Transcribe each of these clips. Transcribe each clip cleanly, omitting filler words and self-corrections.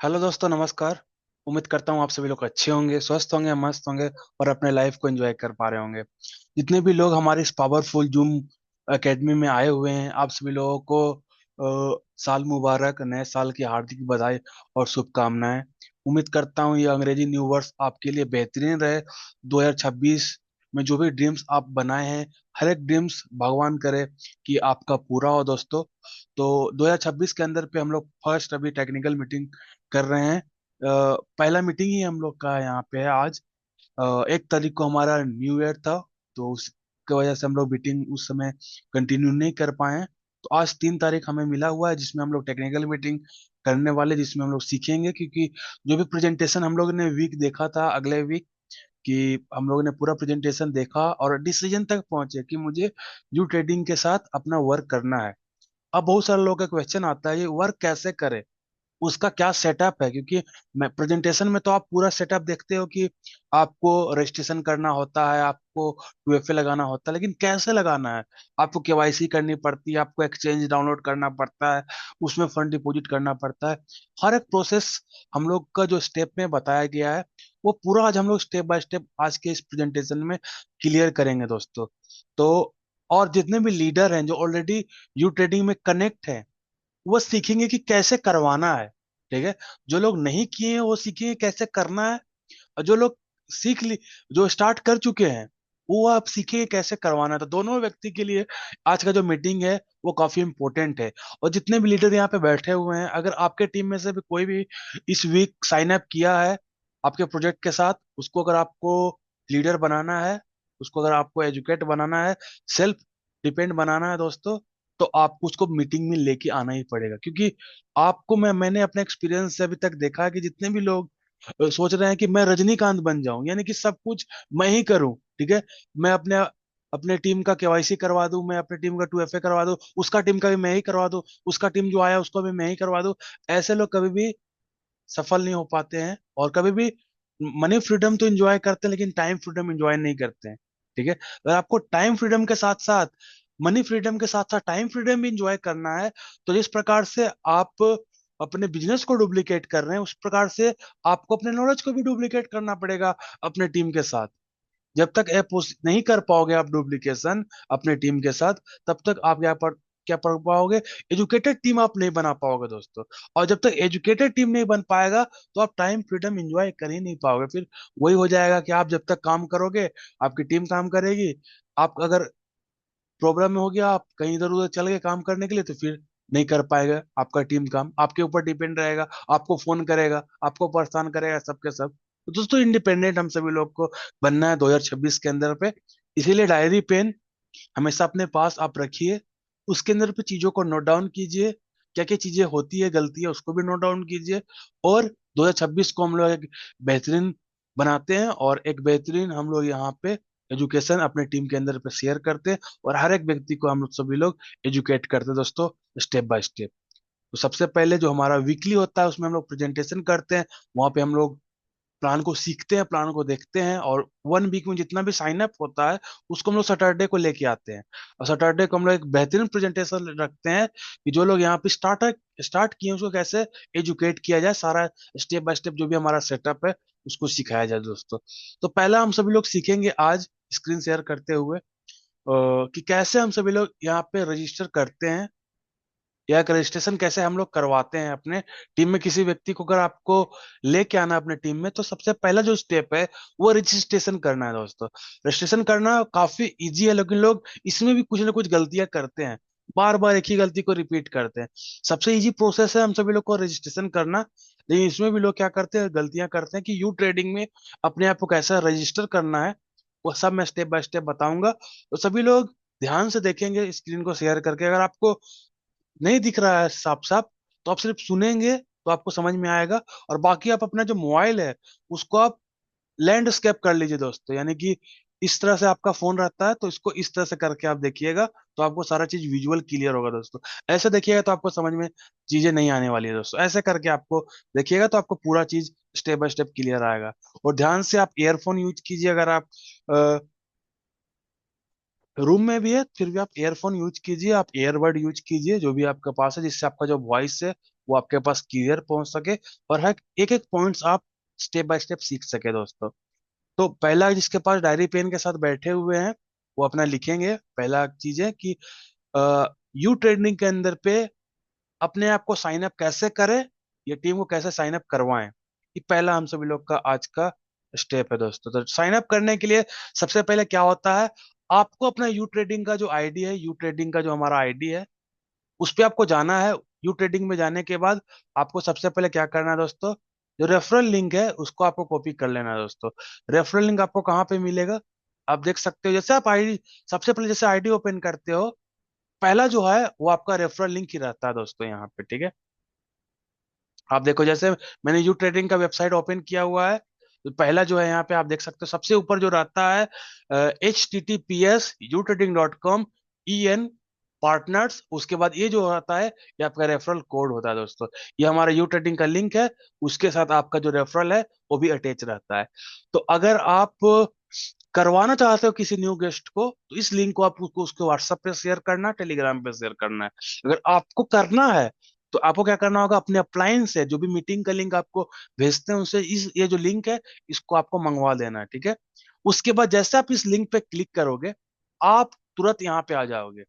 Hello दोस्तों, नमस्कार। उम्मीद करता हूँ आप सभी लोग अच्छे होंगे, स्वस्थ होंगे, मस्त होंगे और अपने लाइफ को एंजॉय कर पा रहे होंगे। जितने भी लोग हमारे इस पावरफुल जूम एकेडमी में आए हुए हैं, आप सभी लोगों को साल मुबारक, नए साल की हार्दिक बधाई और शुभकामनाएं। उम्मीद करता हूँ ये अंग्रेजी न्यू वर्ष आपके लिए बेहतरीन रहे। 2026 में जो भी ड्रीम्स आप बनाए हैं, हर एक ड्रीम्स भगवान करे कि आपका पूरा हो दोस्तों। तो 2026 के अंदर पे हम लोग फर्स्ट अभी टेक्निकल मीटिंग कर रहे हैं। पहला मीटिंग ही हम लोग का यहाँ पे है आज। 1 तारीख को हमारा न्यू ईयर था, तो उसकी वजह से हम लोग मीटिंग उस समय कंटिन्यू नहीं कर पाए हैं। तो आज 3 तारीख हमें मिला हुआ है, जिसमें हम लोग टेक्निकल मीटिंग करने वाले, जिसमें हम लोग सीखेंगे। क्योंकि जो भी प्रेजेंटेशन हम लोग ने वीक देखा था, अगले वीक कि हम लोगों ने पूरा प्रेजेंटेशन देखा और डिसीजन तक पहुंचे कि मुझे यू ट्रेडिंग के साथ अपना वर्क करना है। अब बहुत सारे लोगों का क्वेश्चन आता है, ये वर्क कैसे करे, उसका क्या सेटअप है। क्योंकि मैं प्रेजेंटेशन में तो आप पूरा सेटअप देखते हो कि आपको रजिस्ट्रेशन करना होता है, आपको यूएफए लगाना होता है, लेकिन कैसे लगाना है। आपको केवाईसी करनी पड़ती है, आपको एक्सचेंज डाउनलोड करना पड़ता है, उसमें फंड डिपॉजिट करना पड़ता है। हर एक प्रोसेस हम लोग का जो स्टेप में बताया गया है, वो पूरा आज हम लोग स्टेप बाय स्टेप आज के इस प्रेजेंटेशन में क्लियर करेंगे दोस्तों। तो और जितने भी लीडर हैं जो ऑलरेडी यू ट्रेडिंग में कनेक्ट है, वो सीखेंगे कि कैसे करवाना है। ठीक है। जो लोग नहीं किए हैं वो सीखेंगे कैसे करना है। और जो लोग सीख ली जो स्टार्ट कर चुके हैं, वो आप सीखेंगे कैसे करवाना है। तो दोनों व्यक्ति के लिए आज का जो मीटिंग है वो काफी इंपॉर्टेंट है। और जितने भी लीडर यहाँ पे बैठे हुए हैं, अगर आपके टीम में से भी कोई भी इस वीक साइन अप किया है आपके प्रोजेक्ट के साथ, उसको अगर आपको लीडर बनाना है, उसको अगर आपको एजुकेट बनाना है, सेल्फ डिपेंड बनाना है दोस्तों, तो आपको उसको मीटिंग में लेके आना ही पड़ेगा। क्योंकि आपको मैंने अपने एक्सपीरियंस से अभी तक देखा है कि जितने भी लोग सोच रहे हैं कि मैं रजनीकांत बन जाऊं, यानी कि सब कुछ मैं ही करूं। ठीक है। मैं अपने अपने टीम का केवाईसी करवा दूं, मैं अपने टीम का 2FA करवा दूं, उसका टीम का भी मैं ही करवा दूं, उसका टीम जो आया उसको भी मैं ही करवा दूं। ऐसे लोग कभी भी सफल नहीं हो पाते हैं, और कभी भी मनी फ्रीडम तो एंजॉय करते हैं लेकिन टाइम फ्रीडम एंजॉय नहीं करते हैं। ठीक है। अगर आपको टाइम फ्रीडम के साथ साथ मनी फ्रीडम के साथ साथ टाइम फ्रीडम भी एंजॉय करना है, तो जिस प्रकार से आप अपने बिजनेस को डुप्लीकेट कर रहे हैं, उस प्रकार से आपको अपने नॉलेज को भी डुप्लीकेट करना पड़ेगा अपने टीम के साथ। जब तक नहीं कर पाओगे आप डुप्लीकेशन अपने टीम के साथ, तब तक आप यहाँ पर क्या पढ़ पाओगे, एजुकेटेड टीम आप नहीं बना पाओगे दोस्तों। और जब तक एजुकेटेड टीम नहीं बन पाएगा, तो आप टाइम फ्रीडम एंजॉय कर ही नहीं पाओगे। फिर वही हो जाएगा कि आप जब तक काम करोगे, आपकी टीम काम करेगी। आप अगर प्रॉब्लम में हो गया, आप कहीं इधर उधर चल गए काम करने के लिए, तो फिर नहीं कर पाएगा आपका टीम काम, आपके ऊपर डिपेंड रहेगा, आपको फोन करेगा, आपको परेशान करेगा, सबके सब। तो दोस्तों, इंडिपेंडेंट हम सभी लोग को बनना है 2026 के अंदर पे। इसीलिए डायरी पेन हमेशा अपने पास आप रखिए, उसके अंदर पे चीजों को नोट डाउन कीजिए, क्या क्या चीजें होती है, गलती है, उसको भी नोट डाउन कीजिए। और 2026 को हम लोग एक बेहतरीन बनाते हैं, और एक बेहतरीन हम लोग यहाँ पे एजुकेशन अपने टीम के अंदर पे शेयर करते हैं, और हर एक व्यक्ति को हम लोग सभी लोग एजुकेट करते हैं दोस्तों, स्टेप बाय स्टेप। तो सबसे पहले जो हमारा वीकली होता है, उसमें हम लोग प्रेजेंटेशन करते हैं। वहां पे हम लोग प्लान को सीखते हैं, प्लान को देखते हैं, और 1 वीक में जितना भी साइन अप होता है, उसको हम लोग सैटरडे को लेके आते हैं। और सैटरडे को हम लोग एक बेहतरीन प्रेजेंटेशन रखते हैं कि जो लोग यहाँ पे स्टार्ट किए हैं, उसको कैसे एजुकेट किया जाए, सारा स्टेप बाय स्टेप जो भी हमारा सेटअप है उसको सिखाया जाए दोस्तों। तो पहला हम सभी लोग सीखेंगे आज, स्क्रीन शेयर करते हुए, कि कैसे हम सभी लोग यहाँ पे रजिस्टर करते हैं, या एक रजिस्ट्रेशन कैसे हम लोग करवाते हैं अपने टीम में। किसी व्यक्ति को अगर आपको लेके आना है अपने टीम में, तो सबसे पहला जो स्टेप है वो रजिस्ट्रेशन करना है दोस्तों। रजिस्ट्रेशन करना काफी इजी है, लेकिन लोग इसमें भी कुछ ना कुछ गलतियां करते हैं, बार बार एक ही गलती को रिपीट करते हैं। सबसे इजी प्रोसेस है हम सभी लोग को रजिस्ट्रेशन करना, लेकिन इसमें भी लोग क्या करते हैं, गलतियां करते हैं कि यू ट्रेडिंग में अपने आप को कैसे रजिस्टर करना है, वो सब मैं स्टेप बाय स्टेप बताऊंगा। तो सभी लोग ध्यान से देखेंगे स्क्रीन को शेयर करके। अगर आपको नहीं दिख रहा है साफ साफ, तो आप सिर्फ सुनेंगे तो आपको समझ में आएगा। और बाकी आप अपना जो मोबाइल है, उसको आप लैंडस्केप कर लीजिए दोस्तों, यानी कि इस तरह से आपका फोन रहता है, तो इसको इस तरह से करके आप देखिएगा, तो आपको सारा चीज विजुअल क्लियर होगा दोस्तों। ऐसे देखिएगा तो आपको समझ में चीजें नहीं आने वाली है दोस्तों। ऐसे करके आपको देखिएगा तो आपको पूरा चीज स्टेप बाय स्टेप क्लियर आएगा। और ध्यान से आप ईयरफोन यूज कीजिए, अगर आप रूम में भी है, फिर भी आप ईयरफोन यूज कीजिए, आप ईयरबड यूज कीजिए जो भी आपके पास है, जिससे आपका जो वॉइस है वो आपके पास क्लियर पहुंच सके, और हर एक एक पॉइंट्स आप स्टेप बाय स्टेप सीख सके दोस्तों। तो पहला, जिसके पास डायरी पेन के साथ बैठे हुए हैं, वो अपना लिखेंगे। पहला चीज है कि यू ट्रेडिंग के अंदर पे अपने आप को साइन अप कैसे करें, ये टीम को कैसे साइन अप करवाएं, ये पहला हम सभी लोग का आज का स्टेप है दोस्तों। तो साइन अप करने के लिए सबसे पहले क्या होता है, आपको अपना यू ट्रेडिंग का जो आईडी है, यू ट्रेडिंग का जो हमारा आईडी है, उस पे आपको जाना है। यू ट्रेडिंग में जाने के बाद आपको सबसे पहले क्या करना है दोस्तों, जो रेफरल लिंक है उसको आपको कॉपी कर लेना है दोस्तों। रेफरल लिंक आपको कहाँ पे मिलेगा, आप देख सकते हो, जैसे आप आईडी, सबसे पहले जैसे आईडी ओपन करते हो, पहला जो है वो आपका रेफरल लिंक ही रहता है दोस्तों यहाँ पे, ठीक है। आप देखो, जैसे मैंने यू ट्रेडिंग का वेबसाइट ओपन किया हुआ है, तो पहला जो है यहाँ पे आप देख सकते हो, सबसे ऊपर जो रहता है https://youtrading.com पार्टनर्स, उसके बाद ये जो आता है ये आपका रेफरल कोड होता है दोस्तों। ये हमारा यू ट्रेडिंग का लिंक है, उसके साथ आपका जो रेफरल है वो भी अटैच रहता है। तो अगर आप करवाना चाहते हो किसी न्यू गेस्ट को, तो इस लिंक को आप उसको उसके व्हाट्सएप पे शेयर करना, टेलीग्राम पे शेयर करना है। अगर आपको करना है तो आपको क्या करना होगा, अपने अप्लायंस से जो भी मीटिंग का लिंक आपको भेजते हैं उनसे इस ये जो लिंक है इसको आपको मंगवा देना है, ठीक है। उसके बाद जैसे आप इस लिंक पे क्लिक करोगे, आप तुरंत यहाँ पे आ जाओगे।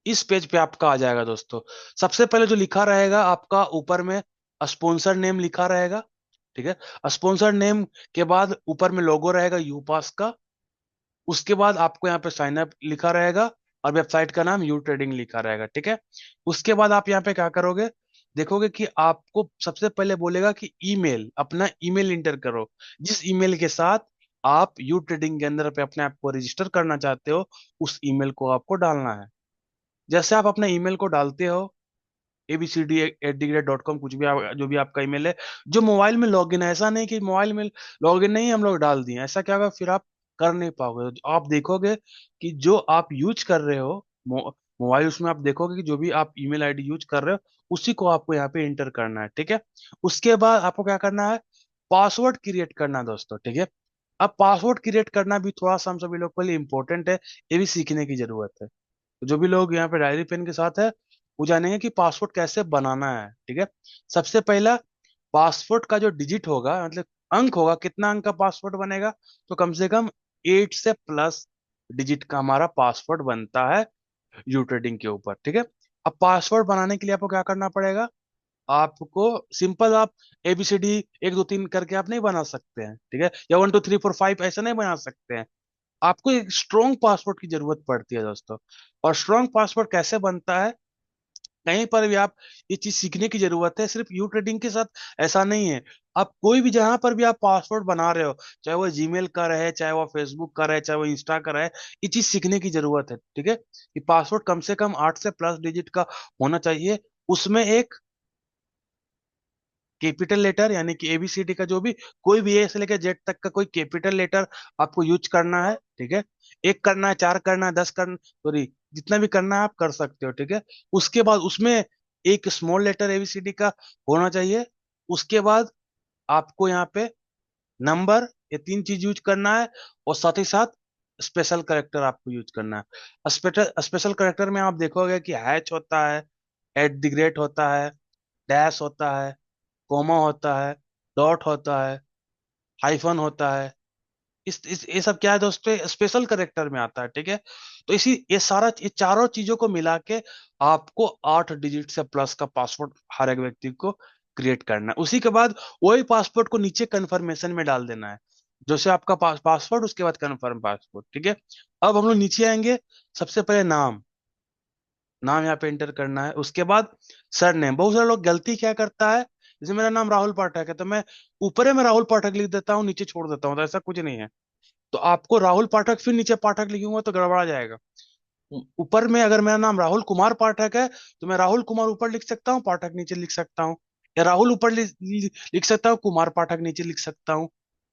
इस पेज पे आपका आ जाएगा दोस्तों। सबसे पहले जो लिखा रहेगा आपका ऊपर में, स्पॉन्सर नेम लिखा रहेगा, ठीक है। स्पॉन्सर नेम के बाद ऊपर में लोगो रहेगा यूपास का। उसके बाद आपको यहाँ पे साइन अप लिखा रहेगा, और वेबसाइट का नाम यू ट्रेडिंग लिखा रहेगा, ठीक है। उसके बाद आप यहाँ पे क्या करोगे, देखोगे कि आपको सबसे पहले बोलेगा कि ईमेल, अपना ईमेल इंटर करो, जिस ईमेल के साथ आप यू ट्रेडिंग के अंदर पे अपने आप को रजिस्टर करना चाहते हो, उस ईमेल को आपको डालना है। जैसे आप अपना ईमेल को डालते हो, abcd@the.com, कुछ भी जो भी आपका ईमेल है, जो मोबाइल में लॉगिन है, ऐसा नहीं कि मोबाइल में लॉगिन नहीं हम लोग डाल दिए, ऐसा क्या होगा, फिर आप कर नहीं पाओगे। तो आप देखोगे कि जो आप यूज कर रहे हो मोबाइल, उसमें आप देखोगे कि जो भी आप ईमेल आईडी यूज कर रहे हो उसी को आपको यहाँ पे इंटर करना है, ठीक है। उसके बाद आपको क्या करना है, पासवर्ड क्रिएट करना है दोस्तों, ठीक है। अब पासवर्ड क्रिएट करना भी थोड़ा सा हम सभी लोग के लिए इंपॉर्टेंट है, ये भी सीखने की जरूरत है। तो जो भी लोग यहाँ पे डायरी पेन के साथ है, वो जानेंगे कि पासवर्ड कैसे बनाना है, ठीक है। सबसे पहला, पासवर्ड का जो डिजिट होगा, मतलब अंक होगा, कितना अंक का पासवर्ड बनेगा, तो कम से कम 8 से प्लस डिजिट का हमारा पासवर्ड बनता है यू ट्रेडिंग के ऊपर, ठीक है। अब पासवर्ड बनाने के लिए आपको क्या करना पड़ेगा, आपको सिंपल, आप एबीसीडी 1 2 3 करके आप नहीं बना सकते हैं, ठीक है, या 1 2 3 4 5 ऐसा नहीं बना सकते हैं। आपको एक स्ट्रॉन्ग पासवर्ड की जरूरत पड़ती है दोस्तों। और स्ट्रॉन्ग पासवर्ड कैसे बनता है, कहीं पर भी आप ये चीज सीखने की जरूरत है, सिर्फ यू ट्रेडिंग के साथ ऐसा नहीं है। आप कोई भी, जहां पर भी आप पासवर्ड बना रहे हो, चाहे वो जीमेल का रहे, चाहे वो फेसबुक का रहे, चाहे वो इंस्टा का रहे, ये चीज सीखने की जरूरत है, ठीक है। कि पासवर्ड कम से कम 8 से प्लस डिजिट का होना चाहिए। उसमें एक कैपिटल लेटर, यानी कि एबीसीडी का जो भी, कोई भी ए से लेकर जेड तक का कोई कैपिटल लेटर आपको यूज करना है, ठीक है। एक करना है, चार करना है, 10 करना, सॉरी, जितना भी करना है आप कर सकते हो, ठीक है। उसके बाद उसमें एक स्मॉल लेटर एबीसीडी का होना चाहिए। उसके बाद आपको यहाँ पे नंबर, ये 3 चीज यूज करना है, और साथ ही साथ स्पेशल करेक्टर आपको यूज करना है। स्पेशल स्पेशल करेक्टर में आप देखोगे कि हैच होता है, एट द ग्रेट होता है, डैश होता है, कोमा होता है, डॉट होता है, हाइफन होता है। इस ये सब क्या है दोस्तों, स्पेशल करेक्टर में आता है, ठीक है। तो इसी ये सारा, ये चारों चीजों को मिला के आपको 8 डिजिट से प्लस का पासवर्ड हर एक व्यक्ति को क्रिएट करना है। उसी के बाद वही पासवर्ड को नीचे कंफर्मेशन में डाल देना है, जैसे आपका पासवर्ड, उसके बाद कंफर्म पासवर्ड, ठीक है। अब हम लोग नीचे आएंगे। सबसे पहले नाम, नाम यहाँ पे एंटर करना है। उसके बाद सरनेम। बहुत सारे लोग गलती क्या करता है, जैसे मेरा नाम राहुल पाठक है, तो मैं ऊपरे में राहुल पाठक लिख देता हूँ, नीचे छोड़ देता हूँ, तो ऐसा कुछ नहीं है। तो आपको राहुल पाठक फिर नीचे पाठक लिखूंगा तो गड़बड़ा जाएगा। ऊपर में अगर मेरा नाम राहुल कुमार पाठक है, तो मैं राहुल कुमार ऊपर लिख सकता हूँ, पाठक नीचे लिख सकता हूँ, या राहुल ऊपर लिख सकता हूँ, कुमार पाठक नीचे लिख सकता हूँ,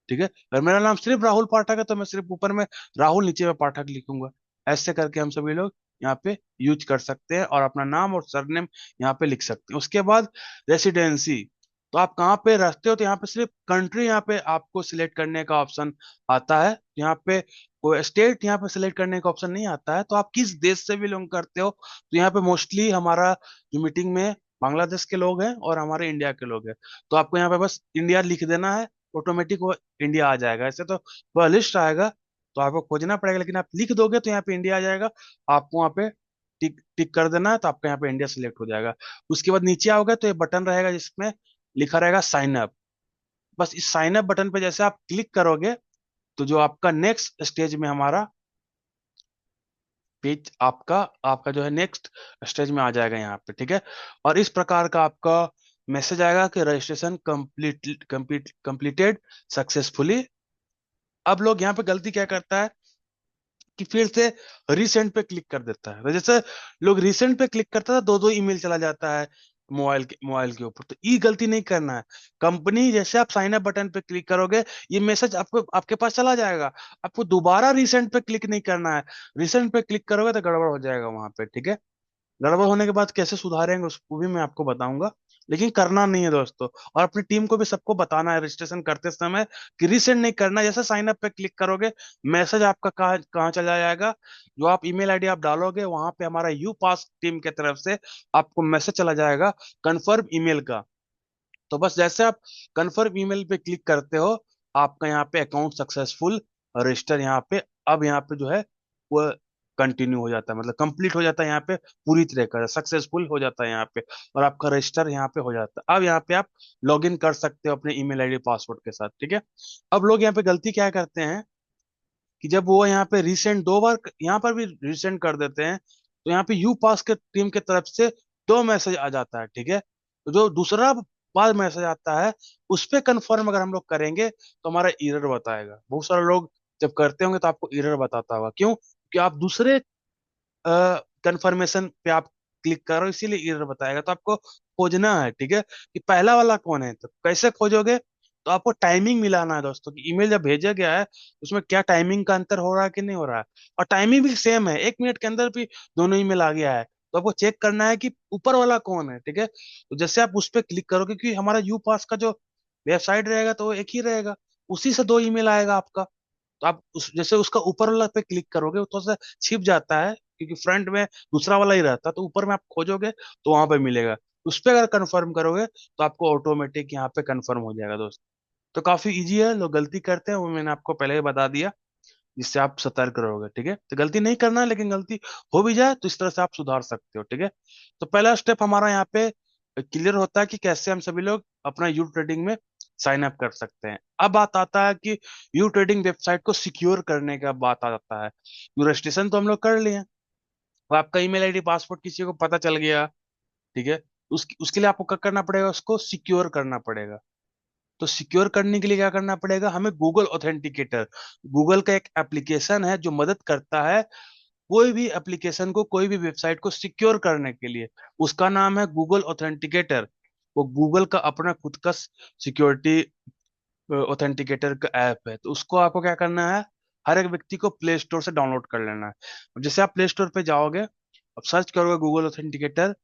ठीक है। अगर मेरा नाम सिर्फ राहुल पाठक है, तो मैं सिर्फ ऊपर में राहुल, नीचे में पाठक लिखूंगा। ऐसे करके हम सभी लोग यहाँ पे यूज कर सकते हैं, और अपना नाम और सरनेम यहाँ पे लिख सकते हैं। उसके बाद रेसिडेंसी, तो आप कहाँ पे रहते हो, तो यहाँ पे सिर्फ कंट्री यहाँ पे आपको सिलेक्ट करने का ऑप्शन आता है। यहाँ पे कोई स्टेट यहाँ पे सिलेक्ट करने का ऑप्शन नहीं आता है। तो आप किस देश से बिलोंग करते हो, तो यहाँ पे मोस्टली हमारा जो मीटिंग में बांग्लादेश के लोग हैं और हमारे इंडिया के लोग हैं। तो आपको यहाँ पे बस इंडिया लिख देना है, ऑटोमेटिक वो इंडिया आ जाएगा। ऐसे तो वह लिस्ट आएगा, तो आपको खोजना पड़ेगा, लेकिन आप लिख दोगे तो यहाँ पे इंडिया आ जाएगा। आपको वहाँ पे टिक टिक कर देना है, तो आपका यहाँ पे इंडिया सिलेक्ट हो जाएगा। उसके बाद नीचे आओगे तो ये बटन रहेगा जिसमें लिखा रहेगा साइन अप। बस इस साइन अप बटन पे जैसे आप क्लिक करोगे, तो जो आपका नेक्स्ट स्टेज में हमारा पेज, आपका आपका जो है नेक्स्ट स्टेज में आ जाएगा यहाँ पे, ठीक है। और इस प्रकार का आपका मैसेज आएगा कि रजिस्ट्रेशन कंप्लीटेड सक्सेसफुली। अब लोग यहाँ पे गलती क्या करता है कि फिर से रिसेंट पे क्लिक कर देता है। तो जैसे लोग रिसेंट पे क्लिक करता है, दो दो ईमेल चला जाता है मोबाइल के ऊपर। तो ये गलती नहीं करना है। कंपनी जैसे आप साइन अप बटन पे क्लिक करोगे, ये मैसेज आपको आपके पास चला जाएगा। आपको दोबारा रिसेंट पे क्लिक नहीं करना है। रिसेंट पे क्लिक करोगे तो गड़बड़ हो जाएगा वहां पे, ठीक है। गड़बड़ होने के बाद कैसे सुधारेंगे उसको भी मैं आपको बताऊंगा, लेकिन करना नहीं है दोस्तों। और अपनी टीम को भी सबको बताना है रजिस्ट्रेशन करते समय कि रिसेंड नहीं करना है। जैसे साइन अप पे क्लिक करोगे, मैसेज आपका कहाँ कहाँ चला जाएगा, जो आप ईमेल आईडी आप डालोगे वहां पे हमारा यू पास टीम की तरफ से आपको मैसेज चला जाएगा कंफर्म ईमेल का। तो बस जैसे आप कन्फर्म ईमेल पे क्लिक करते हो, आपका यहाँ पे अकाउंट सक्सेसफुल रजिस्टर यहाँ पे, अब यहाँ पे जो है वो कंटिन्यू हो जाता है, मतलब कंप्लीट हो जाता है यहाँ पे, पूरी तरह का सक्सेसफुल हो जाता है यहाँ पे। और आपका रजिस्टर यहाँ पे हो जाता है। अब यहाँ पे आप लॉग इन कर सकते हो अपने ईमेल आईडी पासवर्ड के साथ, ठीक है। अब लोग यहाँ पे गलती क्या करते हैं कि जब वो यहाँ पे रिसेंट दो बार यहाँ पर भी रिसेंट कर देते हैं, तो यहाँ पे यू पास के टीम के तरफ से दो मैसेज आ जाता है, ठीक है। तो जो दूसरा बार मैसेज आता है, उस पे कंफर्म अगर हम लोग करेंगे तो हमारा एरर बताएगा। बहुत सारे लोग जब करते होंगे तो आपको एरर बताता होगा, क्यों कि आप दूसरे कंफर्मेशन पे आप क्लिक करो, इसीलिए एरर बताएगा। तो आपको खोजना है, ठीक है, कि पहला वाला कौन है। तो कैसे खोजोगे, तो आपको टाइमिंग मिलाना है दोस्तों, कि ईमेल जब भेजा गया है उसमें क्या टाइमिंग का अंतर हो रहा है कि नहीं हो रहा है। और टाइमिंग भी सेम है, 1 मिनट के अंदर भी दोनों ईमेल आ गया है। तो आपको चेक करना है कि ऊपर वाला कौन है, ठीक है। तो जैसे आप उस पर क्लिक करोगे, क्योंकि हमारा यू पास का जो वेबसाइट रहेगा तो वो एक ही रहेगा, उसी से दो ईमेल आएगा आपका। तो आप उस जैसे उसका ऊपर वाला पे क्लिक करोगे, वो थोड़ा सा छिप जाता है क्योंकि फ्रंट में दूसरा वाला ही रहता है। तो ऊपर में आप खोजोगे तो वहां पे मिलेगा। उस पे अगर कंफर्म करोगे तो आपको ऑटोमेटिक यहाँ पे कंफर्म हो जाएगा दोस्त। तो काफी इजी है, लोग गलती करते हैं वो मैंने आपको पहले ही बता दिया, जिससे आप सतर्क रहोगे, ठीक है। तो गलती नहीं करना है, लेकिन गलती हो भी जाए तो इस तरह से आप सुधार सकते हो, ठीक है। तो पहला स्टेप हमारा यहाँ पे क्लियर होता है कि कैसे हम सभी लोग अपना यू ट्रेडिंग में साइन अप कर सकते हैं। अब बात आता है कि यू ट्रेडिंग वेबसाइट को सिक्योर करने का बात आता है। यू रजिस्ट्रेशन तो हम लोग कर लिए, अब आपका ईमेल आईडी पासवर्ड किसी को पता चल गया, ठीक है। उसके लिए आपको क्या करना पड़ेगा, उसको सिक्योर करना पड़ेगा। तो सिक्योर करने के लिए क्या करना पड़ेगा, हमें गूगल ऑथेंटिकेटर, गूगल का एक एप्लीकेशन है जो मदद करता है कोई भी एप्लीकेशन को, कोई भी वेबसाइट को सिक्योर करने के लिए। उसका नाम है गूगल ऑथेंटिकेटर। वो गूगल का अपना खुद का सिक्योरिटी ऑथेंटिकेटर का ऐप है। तो उसको आपको क्या करना है, हर एक व्यक्ति को प्ले स्टोर से डाउनलोड कर लेना है। अब जैसे आप प्ले स्टोर पे जाओगे, अब सर्च करोगे गूगल ऑथेंटिकेटर,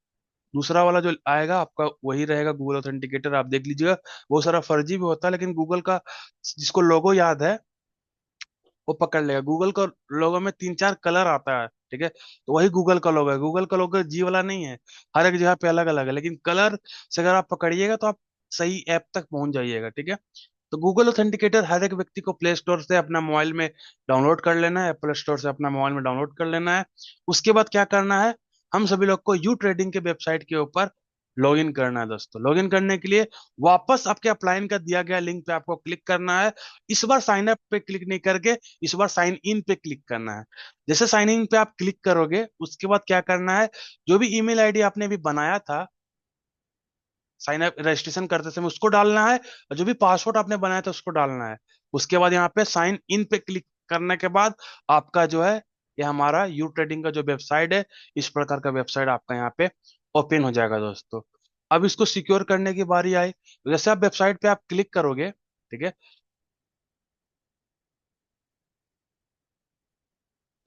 दूसरा वाला जो आएगा आपका वही रहेगा गूगल ऑथेंटिकेटर। आप देख लीजिएगा, बहुत सारा फर्जी भी होता है, लेकिन गूगल का जिसको लोगो याद है वो पकड़ लेगा। गूगल का लोगो में 3 4 कलर आता है, ठीक है। तो वही गूगल का लोगो है। गूगल का लोगो जी वाला नहीं है, हर एक जगह पे अलग अलग है, लेकिन कलर से अगर आप पकड़िएगा तो आप सही ऐप तक पहुंच जाइएगा, ठीक है। तो गूगल ऑथेंटिकेटर हर एक व्यक्ति को प्ले स्टोर से अपना मोबाइल में डाउनलोड कर लेना है, एप्पल स्टोर से अपना मोबाइल में डाउनलोड कर लेना है। उसके बाद क्या करना है, हम सभी लोग को यू ट्रेडिंग के वेबसाइट के ऊपर लॉग इन करना है दोस्तों। लॉग इन करने के लिए वापस आपके अपलाइन का दिया गया लिंक पे आपको क्लिक करना है। इस बार साइन अप पे क्लिक नहीं करके इस बार साइन इन पे क्लिक करना है। जैसे साइन इन पे आप क्लिक करोगे, उसके बाद क्या करना है, जो भी ईमेल आईडी आपने भी बनाया था साइन अप रजिस्ट्रेशन करते समय उसको डालना है, और जो भी पासवर्ड आपने बनाया था उसको डालना है। उसके बाद यहाँ पे साइन इन पे क्लिक करने के बाद आपका जो है ये हमारा यू ट्रेडिंग का जो वेबसाइट है, इस प्रकार का वेबसाइट आपका यहाँ पे ओपन हो जाएगा दोस्तों। अब इसको सिक्योर करने की बारी आई। जैसे आप वेबसाइट पे आप क्लिक करोगे, ठीक है,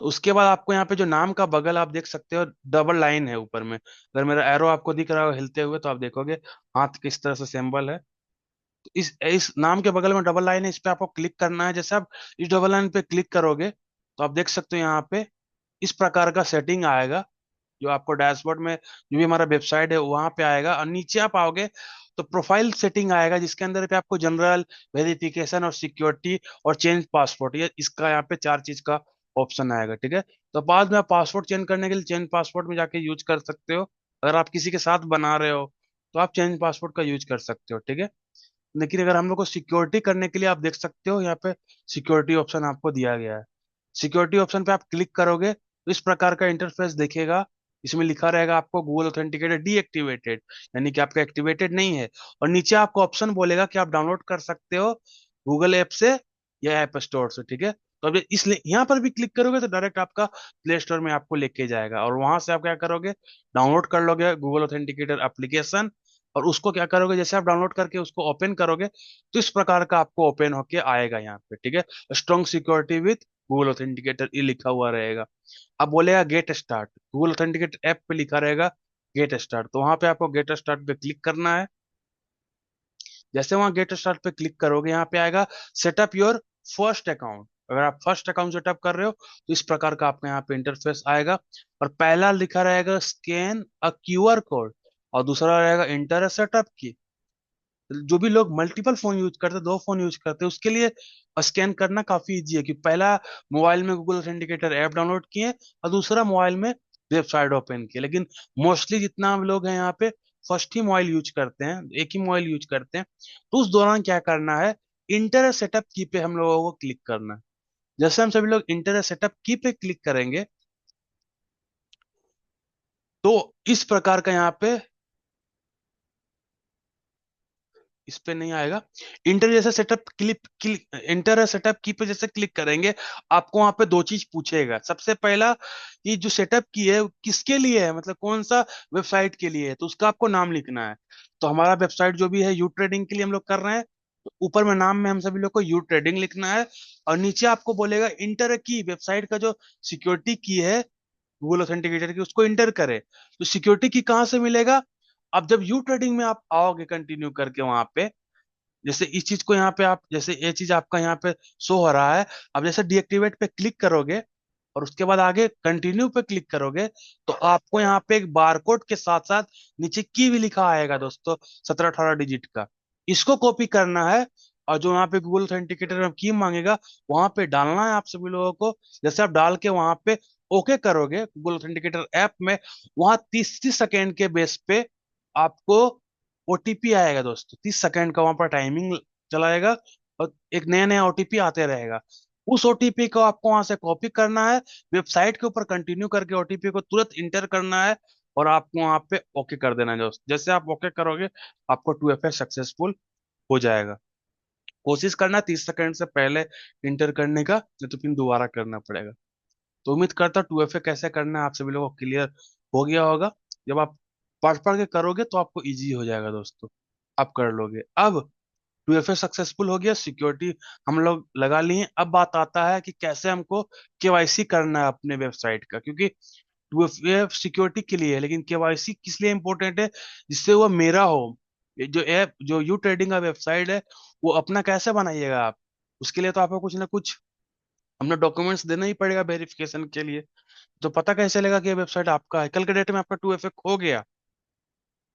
तो उसके बाद आपको यहाँ पे जो नाम का बगल आप देख सकते हो, डबल लाइन है ऊपर में। अगर मेरा एरो आपको दिख रहा हो हिलते हुए तो आप देखोगे हाथ किस तरह से सिंबल है। तो इस नाम के बगल में डबल लाइन है, इस पे आपको क्लिक करना है। जैसे आप इस डबल लाइन पे क्लिक करोगे तो आप देख सकते हो यहाँ पे इस प्रकार का सेटिंग आएगा, जो आपको डैशबोर्ड में जो भी हमारा वेबसाइट है वहां पे आएगा। और नीचे आप आओगे तो प्रोफाइल सेटिंग आएगा, जिसके अंदर पे आपको जनरल, वेरिफिकेशन और सिक्योरिटी और चेंज पासवर्ड, ये इसका यहाँ पे चार चीज का ऑप्शन आएगा, ठीक है। तो बाद में आप पासवर्ड चेंज करने के लिए चेंज पासवर्ड में जाके यूज कर सकते हो। अगर आप किसी के साथ बना रहे हो तो आप चेंज पासवर्ड का यूज कर सकते हो, ठीक है। लेकिन अगर हम लोग को सिक्योरिटी करने के लिए आप देख सकते हो यहाँ पे सिक्योरिटी ऑप्शन आपको दिया गया है। सिक्योरिटी ऑप्शन पे आप क्लिक करोगे तो इस प्रकार का इंटरफेस दिखेगा। इसमें लिखा रहेगा आपको गूगल ऑथेंटिकेटेड डीएक्टिवेटेड, यानी कि आपका एक्टिवेटेड नहीं है। और नीचे आपको ऑप्शन बोलेगा कि आप डाउनलोड कर सकते हो गूगल ऐप से या ऐप स्टोर से, ठीक है। तो अब इसलिए यहाँ पर भी क्लिक करोगे तो डायरेक्ट आपका प्ले स्टोर में आपको लेके जाएगा, और वहां से आप क्या करोगे, डाउनलोड कर लोगे गूगल ऑथेंटिकेटेड एप्लीकेशन। और उसको क्या करोगे, जैसे आप डाउनलोड करके उसको ओपन करोगे तो इस प्रकार का आपको ओपन होके आएगा यहाँ पे, ठीक है। Strong security with Google authenticator ये लिखा हुआ रहेगा। अब बोलेगा get start, Google authenticator app पे लिखा रहेगा गेट स्टार्ट, तो वहां पे आपको गेट स्टार्ट पे क्लिक करना है। जैसे वहां गेट स्टार्ट पे क्लिक करोगे यहाँ पे आएगा सेटअप योर फर्स्ट अकाउंट। अगर आप फर्स्ट अकाउंट सेटअप कर रहे हो तो इस प्रकार का आपका यहाँ पे इंटरफेस आएगा। और पहला लिखा रहेगा स्कैन अ क्यूआर कोड, और दूसरा रहेगा इंटर सेटअप की। जो भी लोग मल्टीपल फोन यूज करते हैं, दो फोन यूज करते हैं, उसके लिए स्कैन करना काफी इजी है, कि पहला मोबाइल में गूगल ऑथेंटिकेटर ऐप डाउनलोड किए और दूसरा मोबाइल में वेबसाइट ओपन किए। लेकिन मोस्टली जितना हम लोग हैं यहाँ पे फर्स्ट ही मोबाइल यूज करते हैं, एक ही मोबाइल यूज करते हैं। तो उस दौरान क्या करना है, इंटर सेटअप की पे हम लोगों को क्लिक करना है। जैसे हम सभी लोग इंटर सेटअप की पे क्लिक करेंगे तो इस प्रकार का यहाँ पे, इस पे नहीं आएगा। इंटर जैसे setup click click inter setup की पे जैसे क्लिक करेंगे, आपको वहां पे दो चीज पूछेगा। सबसे पहला, ये जो सेटअप की है वो किसके लिए है, मतलब कौन सा वेबसाइट के लिए है, तो उसका आपको नाम लिखना है। तो हमारा वेबसाइट जो भी है यू ट्रेडिंग के लिए हम लोग कर रहे हैं, तो ऊपर में नाम में हम सभी लोग को यू ट्रेडिंग लिखना है। और नीचे आपको बोलेगा इंटर की, वेबसाइट का जो सिक्योरिटी की है गूगल ऑथेंटिकेटर की, उसको इंटर करे। तो सिक्योरिटी की कहाँ से मिलेगा, अब जब यू ट्रेडिंग में आप आओगे कंटिन्यू करके वहां पे, जैसे इस चीज को यहाँ पे आप, जैसे ये चीज आपका यहाँ पे शो हो रहा है, अब जैसे डीएक्टिवेट पे क्लिक करोगे और उसके बाद आगे कंटिन्यू पे क्लिक करोगे तो आपको यहाँ पे एक बारकोड के साथ साथ नीचे की भी लिखा आएगा दोस्तों, 17-18 डिजिट का। इसको कॉपी करना है और जो यहाँ पे गूगल ऑथेंटिकेटर में की मांगेगा वहां पे डालना है आप सभी लोगों को। जैसे आप डाल के वहां पे ओके करोगे गूगल ऑथेंटिकेटर ऐप में, वहां 30 सेकेंड के बेस पे आपको ओटीपी आएगा दोस्तों। 30 सेकेंड का वहां पर टाइमिंग चलाएगा और एक नया नया ओटीपी आते रहेगा। उस ओटीपी को आपको वहां से कॉपी करना है, वेबसाइट के ऊपर कंटिन्यू करके ओटीपी को तुरंत इंटर करना है और आपको वहां पे ओके कर देना है दोस्त। जैसे आप ओके करोगे आपको 2FA सक्सेसफुल हो जाएगा। कोशिश करना 30 सेकेंड से पहले इंटर करने का, नहीं तो फिर दोबारा करना पड़ेगा। तो उम्मीद करता हूँ 2FA कैसे करना है आप सभी लोगों को क्लियर हो गया होगा। जब आप पढ़ पढ़ के करोगे तो आपको इजी हो जाएगा दोस्तों, आप कर लोगे। अब 2FA सक्सेसफुल हो गया, सिक्योरिटी हम लोग लगा लिए। अब बात आता है कि कैसे हमको केवाईसी करना है अपने वेबसाइट का, क्योंकि 2FA सिक्योरिटी के लिए है, लेकिन केवाईसी किस लिए इंपॉर्टेंट है, जिससे वो मेरा हो। ये जो ऐप, जो यू ट्रेडिंग का वेबसाइट है, वो अपना कैसे बनाइएगा आप, उसके लिए तो आपको कुछ ना कुछ हमने डॉक्यूमेंट्स देना ही पड़ेगा वेरिफिकेशन के लिए। तो पता कैसे चलेगा कि ये वेबसाइट आपका है, कल के डेट में आपका 2FA खो गया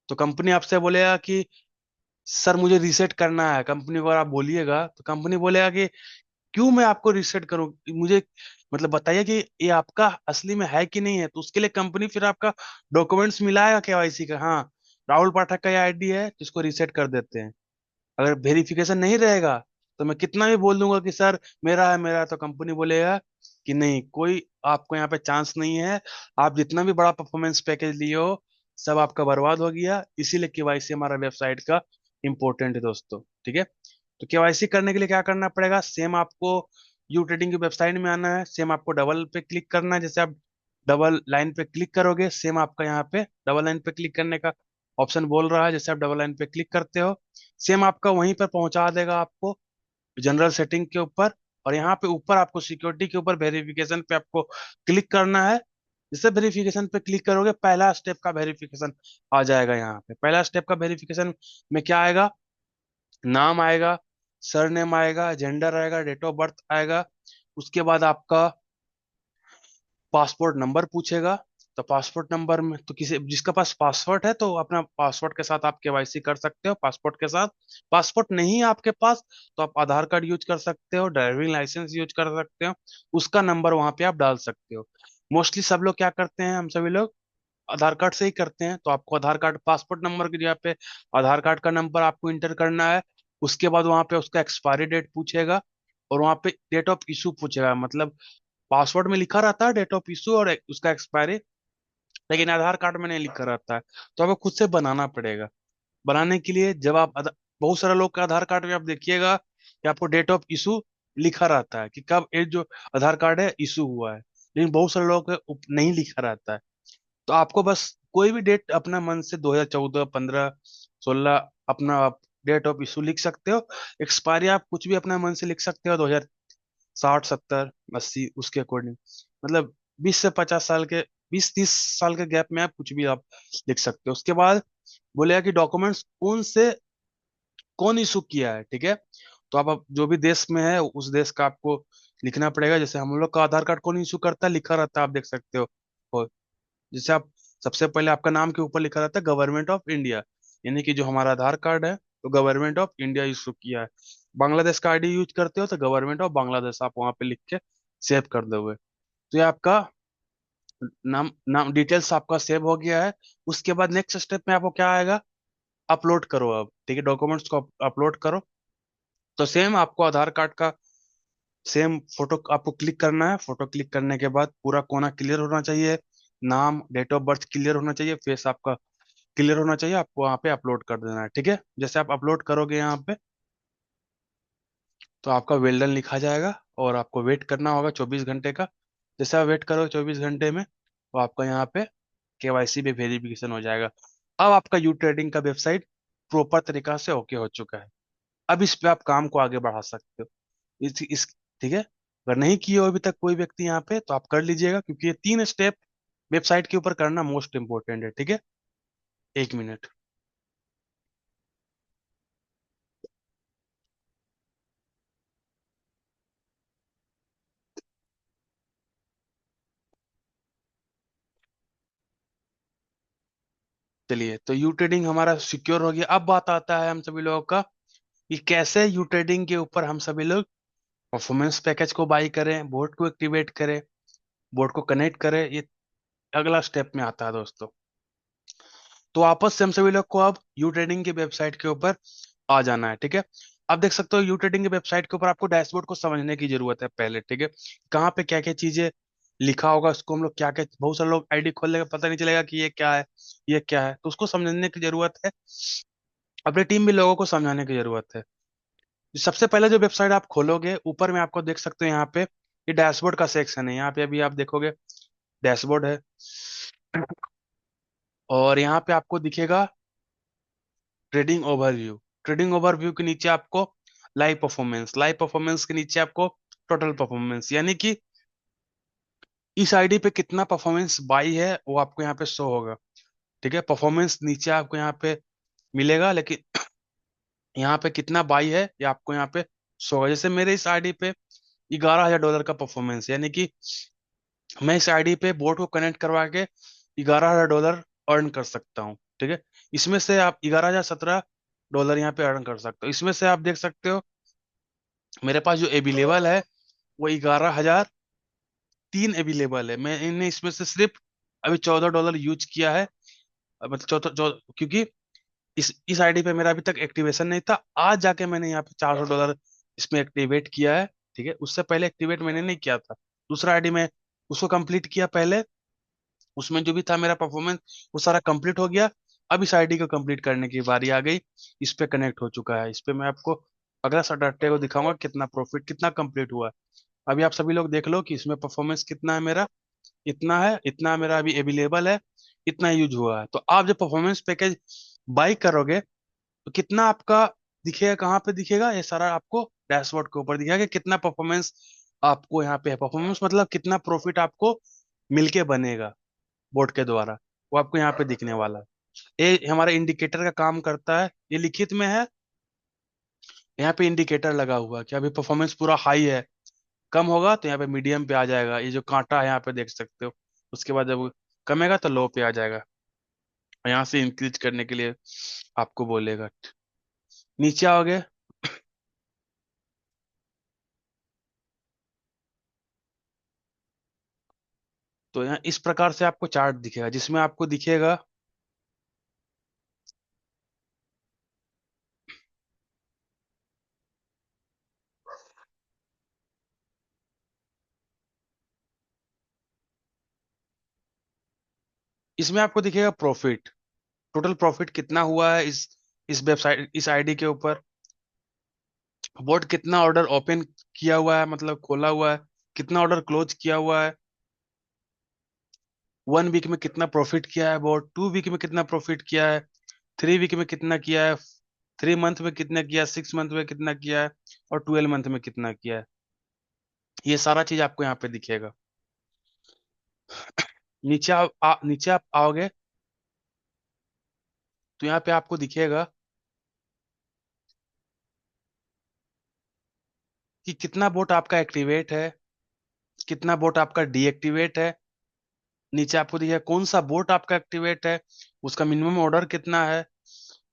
तो कंपनी आपसे बोलेगा कि सर मुझे रीसेट करना है। कंपनी को अगर आप बोलिएगा तो कंपनी बोलेगा कि क्यों मैं आपको रीसेट करूं, मुझे मतलब बताइए कि ये आपका असली में है कि नहीं है। तो उसके लिए कंपनी फिर आपका डॉक्यूमेंट्स मिलाएगा केवाईसी का, हाँ राहुल पाठक का ये आईडी है जिसको रीसेट कर देते हैं। अगर वेरिफिकेशन नहीं रहेगा तो मैं कितना भी बोल दूंगा कि सर मेरा है, तो कंपनी बोलेगा कि नहीं, कोई आपको यहाँ पे चांस नहीं है। आप जितना भी बड़ा परफॉर्मेंस पैकेज लिए हो सब आपका बर्बाद हो गया। इसीलिए केवाईसी हमारा वेबसाइट का इंपॉर्टेंट है दोस्तों, ठीक है। तो केवाईसी करने के लिए क्या करना पड़ेगा, सेम आपको यू ट्रेडिंग की वेबसाइट में आना है, सेम आपको डबल पे क्लिक करना है। जैसे आप डबल लाइन पे क्लिक करोगे, सेम आपका यहाँ पे डबल लाइन पे क्लिक करने का ऑप्शन बोल रहा है। जैसे आप डबल लाइन पे क्लिक करते हो सेम आपका वहीं पर पहुंचा देगा आपको जनरल सेटिंग के ऊपर। और यहाँ पे ऊपर आपको सिक्योरिटी के ऊपर वेरिफिकेशन पे आपको क्लिक करना है। जैसे वेरिफिकेशन पे क्लिक करोगे, पहला स्टेप का वेरिफिकेशन आ जाएगा। यहाँ पे पहला स्टेप का वेरिफिकेशन में क्या आएगा? नाम आएगा, सरनेम आएगा, जेंडर आएगा, डेट ऑफ बर्थ आएगा। उसके बाद आपका पासपोर्ट नंबर पूछेगा। तो पासपोर्ट नंबर में तो किसी जिसका पास पासपोर्ट है तो अपना पासपोर्ट के साथ आप केवाईसी कर सकते हो, पासपोर्ट के साथ। पासपोर्ट नहीं है आपके पास तो आप आधार कार्ड यूज कर सकते हो, ड्राइविंग लाइसेंस यूज कर सकते हो। उसका नंबर वहां पे आप डाल सकते हो। मोस्टली सब लोग क्या करते हैं, हम सभी लोग आधार कार्ड से ही करते हैं। तो आपको आधार कार्ड, पासपोर्ट नंबर की जगह पे आधार कार्ड का नंबर आपको इंटर करना है। उसके बाद वहां पे उसका एक्सपायरी डेट पूछेगा, और वहां पे डेट ऑफ इशू पूछेगा। मतलब पासवर्ड में लिखा रहता है डेट ऑफ इशू और उसका एक्सपायरी, लेकिन आधार कार्ड में नहीं लिखा रहता है। तो आपको खुद से बनाना पड़ेगा। बनाने के लिए जब आप बहुत सारे लोग का आधार कार्ड में आप देखिएगा कि आपको डेट ऑफ इशू लिखा रहता है कि कब ये जो आधार कार्ड है इशू हुआ है, लेकिन बहुत सारे लोग के नहीं लिखा रहता है। तो आपको बस कोई भी डेट अपना मन से 2014, 15, 16 अपना आप डेट ऑफ इशू लिख सकते हो। एक्सपायरी आप कुछ भी अपना मन से लिख सकते हो, 2060, 70, 80, उसके अकॉर्डिंग। मतलब 20 से 50 साल के, 20-30 साल के गैप में आप कुछ भी आप लिख सकते हो। उसके बाद बोलेगा कि डॉक्यूमेंट्स कौन इशू किया है, ठीक है। तो आप अब जो भी देश में है उस देश का आपको लिखना पड़ेगा। जैसे हम लोग का आधार कार्ड कौन इशू करता है, लिखा रहता है, आप देख सकते हो। और जैसे आप सबसे पहले आपका नाम के ऊपर लिखा रहता है गवर्नमेंट ऑफ इंडिया, यानी कि जो हमारा आधार कार्ड है तो गवर्नमेंट ऑफ इंडिया इशू किया है। बांग्लादेश का आईडी यूज करते हो तो गवर्नमेंट ऑफ बांग्लादेश आप वहां पे लिख के सेव कर दोगे। तो ये आपका नाम नाम डिटेल्स आपका सेव हो गया है। उसके बाद नेक्स्ट स्टेप में आपको क्या आएगा? अपलोड करो अब, ठीक है, डॉक्यूमेंट्स को अपलोड करो। तो सेम आपको आधार कार्ड का सेम फोटो आपको क्लिक करना है। फोटो क्लिक करने के बाद पूरा कोना क्लियर होना चाहिए, नाम, डेट ऑफ बर्थ क्लियर होना चाहिए, फेस आपका क्लियर होना चाहिए। आपको वहाँ पे अपलोड कर देना है, ठीक है। जैसे आप अपलोड करोगे यहाँ पे तो आपका वेल डन लिखा जाएगा, और आपको वेट करना होगा 24 घंटे का। जैसे आप वेट करोगे 24 घंटे में तो आपका यहाँ पे केवाईसी पे वेरिफिकेशन हो जाएगा। अब आपका यू ट्रेडिंग का वेबसाइट प्रॉपर तरीका से ओके हो चुका है। अब इस पे आप काम को आगे बढ़ा सकते हो। इस ठीक है। अगर नहीं किए हो अभी तक कोई व्यक्ति यहाँ पे तो आप कर लीजिएगा, क्योंकि ये 3 स्टेप वेबसाइट के ऊपर करना मोस्ट इंपोर्टेंट है, ठीक है। 1 मिनट। चलिए, तो यू ट्रेडिंग हमारा सिक्योर हो गया। अब बात आता है हम सभी लोगों का कि कैसे यू ट्रेडिंग के ऊपर हम सभी लोग परफॉर्मेंस पैकेज को बाई करें, बोर्ड को एक्टिवेट करें, बोर्ड को कनेक्ट करें। ये अगला स्टेप में आता है दोस्तों। तो वापस से हम सभी लोग को अब यू ट्रेडिंग की वेबसाइट के ऊपर आ जाना है, ठीक है। आप देख सकते हो यू ट्रेडिंग की वेबसाइट के ऊपर आपको डैशबोर्ड को समझने की जरूरत है पहले, ठीक है। कहाँ पे क्या क्या चीजें लिखा होगा, उसको हम लोग क्या क्या, बहुत सारे लोग आईडी खोल लेगा, पता नहीं चलेगा कि ये क्या है, ये क्या है। तो उसको समझने की जरूरत है, अपनी टीम में लोगों को समझाने की जरूरत है। सबसे पहले जो वेबसाइट आप खोलोगे, ऊपर में आपको देख सकते हो यहाँ पे ये डैशबोर्ड का सेक्शन है। यहाँ पे अभी आप देखोगे डैशबोर्ड है, और यहाँ पे आपको दिखेगा ट्रेडिंग ओवरव्यू। ट्रेडिंग ओवरव्यू के नीचे आपको लाइव परफॉर्मेंस, लाइव परफॉर्मेंस के नीचे आपको टोटल परफॉर्मेंस, यानी कि इस आईडी पे कितना परफॉर्मेंस बाई है वो आपको यहाँ पे शो होगा, ठीक है। परफॉर्मेंस नीचे आपको यहाँ पे मिलेगा, लेकिन यहाँ पे कितना बाई है ये आपको यहाँ पे शो होगा। जैसे मेरे इस आईडी पे $11,000 का परफॉर्मेंस, यानी कि मैं इस आईडी पे बोर्ड को कनेक्ट करवा के $11,000 अर्न कर सकता हूँ, ठीक है। इसमें से आप 11,017 यहाँ पे अर्न कर सकते हो। इसमें से आप देख सकते हो मेरे पास जो अवेलेबल है वो 11,003 अवेलेबल है। मैंने इसमें से सिर्फ अभी $14 यूज किया है। मतलब क्योंकि इस आईडी पे मेरा अभी तक एक्टिवेशन नहीं था। आज जाके मैंने यहाँ पे $400 इसमें एक्टिवेट किया है, ठीक है। उससे पहले एक्टिवेट मैंने नहीं किया था। दूसरा आईडी में उसको कंप्लीट किया पहले, उसमें जो भी था मेरा परफॉर्मेंस वो सारा कंप्लीट हो गया। अब इस आईडी को कंप्लीट करने की बारी आ गई। इस पे कनेक्ट हो चुका है। इस पे मैं आपको अगला सैटरडे को दिखाऊंगा कितना प्रॉफिट, कितना कंप्लीट हुआ है। अभी आप सभी लोग देख लो कि इसमें परफॉर्मेंस कितना है मेरा, इतना है, इतना मेरा अभी अवेलेबल है, इतना यूज हुआ है। तो आप जब परफॉर्मेंस पैकेज बाई करोगे तो कितना आपका दिखेगा कहाँ पे दिखेगा? ये सारा आपको डैशबोर्ड के ऊपर दिखेगा कि कितना परफॉर्मेंस आपको यहाँ पे है। परफॉर्मेंस मतलब कितना प्रॉफिट आपको मिलके बनेगा बोर्ड के द्वारा, वो आपको यहाँ पे दिखने वाला है। ये हमारा इंडिकेटर का काम करता है, ये लिखित में है। यहाँ पे इंडिकेटर लगा हुआ है कि अभी परफॉर्मेंस पूरा हाई है, कम होगा तो यहाँ पे मीडियम पे आ जाएगा, ये जो कांटा है यहाँ पे देख सकते हो। उसके बाद जब कमेगा तो लो पे आ जाएगा, यहाँ से इंक्रीज करने के लिए आपको बोलेगा। नीचे आओगे तो यहाँ इस प्रकार से आपको चार्ट दिखेगा, जिसमें आपको दिखेगा, इसमें आपको दिखेगा प्रॉफिट, टोटल प्रॉफिट कितना हुआ है इस वेबसाइट, इस आईडी के ऊपर। बोर्ड कितना ऑर्डर ओपन किया हुआ है, मतलब खोला हुआ है, कितना ऑर्डर क्लोज किया हुआ है, 1 वीक में कितना प्रॉफिट किया है बोर्ड, 2 वीक में कितना प्रॉफिट किया है, 3 वीक में कितना किया है, 3 मंथ में कितना किया है, 6 मंथ में कितना किया है, और 12 मंथ में कितना किया है। ये सारा चीज आपको यहाँ पे दिखेगा। नीचे आप आओगे तो यहाँ पे आपको दिखेगा कि कितना बोट आपका एक्टिवेट है, कितना बोट आपका डीएक्टिवेट है। नीचे आपको दिखेगा कौन सा बोट आपका एक्टिवेट है, उसका मिनिमम ऑर्डर कितना है,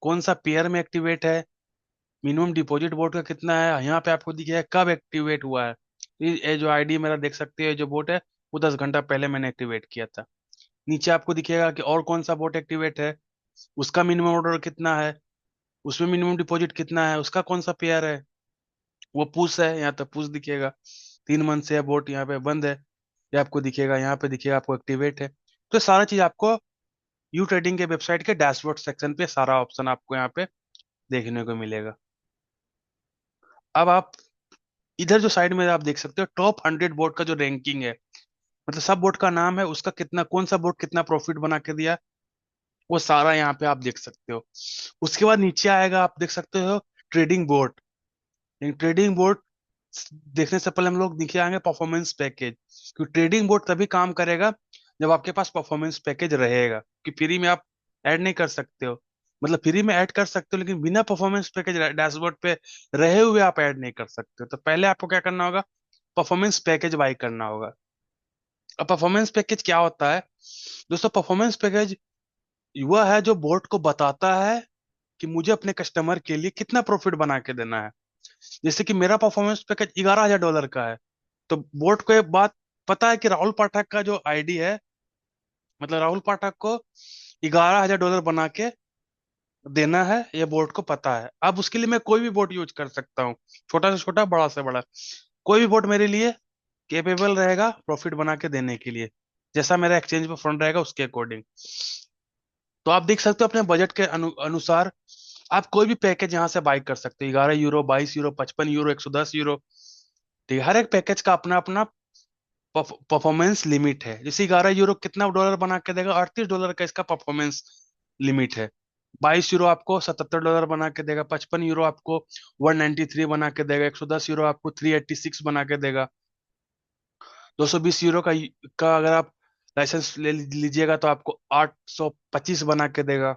कौन सा पेयर में एक्टिवेट है, मिनिमम डिपॉजिट बोट का कितना है। यहाँ पे आपको दिखेगा कब एक्टिवेट हुआ है। ये जो आईडी मेरा देख सकते हैं, जो बोट है वो 10 घंटा पहले मैंने एक्टिवेट किया था। नीचे आपको दिखेगा कि और कौन सा बोट एक्टिवेट है, उसका मिनिमम ऑर्डर कितना है, उसमें मिनिमम डिपॉजिट कितना है, उसका कौन सा पेयर है। वो पुश है, यहाँ तो पुश दिखेगा, 3 मंथ से बोट यहाँ पे बंद है, ये आपको दिखेगा। यहाँ पे दिखेगा आपको एक्टिवेट है। तो सारा चीज आपको यू ट्रेडिंग के वेबसाइट के डैशबोर्ड सेक्शन पे सारा ऑप्शन आपको यहाँ पे देखने को मिलेगा। अब आप इधर जो साइड में आप देख सकते हो टॉप 100 बोट का जो रैंकिंग है, मतलब सब बोट का नाम है, उसका कितना, कौन सा बोट कितना प्रॉफिट बना के दिया, वो सारा यहाँ पे आप देख सकते हो। उसके बाद नीचे आएगा, आप देख सकते हो ट्रेडिंग बोर्ड। ट्रेडिंग बोर्ड देखने से पहले हम लोग नीचे आएंगे परफॉर्मेंस पैकेज, क्योंकि ट्रेडिंग बोर्ड तभी काम करेगा जब आपके पास परफॉर्मेंस पैकेज रहेगा, कि फ्री में आप ऐड नहीं कर सकते हो। मतलब फ्री में ऐड कर सकते हो, लेकिन बिना परफॉर्मेंस पैकेज डैशबोर्ड पे रहे हुए आप ऐड नहीं कर सकते हो। तो पहले आपको क्या करना होगा, परफॉर्मेंस पैकेज बाई करना होगा। अब परफॉर्मेंस पैकेज क्या होता है दोस्तों? परफॉर्मेंस पैकेज वह है जो बोर्ड को बताता है कि मुझे अपने कस्टमर के लिए कितना प्रॉफिट बना के देना है। जैसे कि मेरा परफॉर्मेंस पैकेज $11,000 का है, तो बोर्ड को एक बात पता है कि राहुल पाठक का जो आईडी है, मतलब राहुल पाठक को $11,000 बना के देना है, ये बोर्ड को पता है। अब उसके लिए मैं कोई भी बोर्ड यूज कर सकता हूँ, छोटा से छोटा, बड़ा से बड़ा, कोई भी बोर्ड मेरे लिए केपेबल रहेगा प्रॉफिट बना के देने के लिए, जैसा मेरा एक्सचेंज पे फंड रहेगा उसके अकॉर्डिंग। तो आप देख सकते हो अपने बजट के अनुसार आप कोई भी पैकेज यहाँ से बाई कर सकते हो। €11, €22, €55, €110। ठीक है, हर एक पैकेज का अपना अपना परफॉर्मेंस लिमिट है। जैसे €11 कितना डॉलर बना के देगा, $38 का इसका परफॉर्मेंस लिमिट है। €22 आपको $77 बना के देगा, €55 आपको 193 बना के देगा, €110 आपको 386 बना के देगा, €220 का अगर आप लाइसेंस ले लीजिएगा तो आपको 825 बना के देगा,